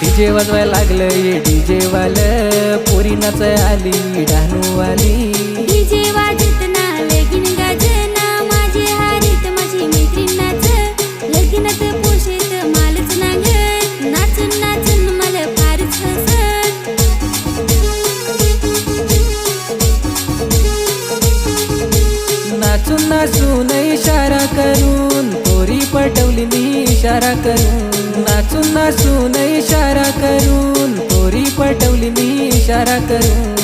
DJ वाजवाय लागलं DJ वाल, पोरी नाचाय आली डहाणू वाली। डीजे वाजत ना लगीन गाजना, माझे हारीत माझी मैत्रीण नाच, लगीनात पोशेत मालच ना ग, नाचून नाचून मला फारच हसत। नाचून नाचून इशारा करून पोरी पटवली मी इशारा करून, नाचून नाचून इशारा करून पोरी पटवली मी इशारा करून।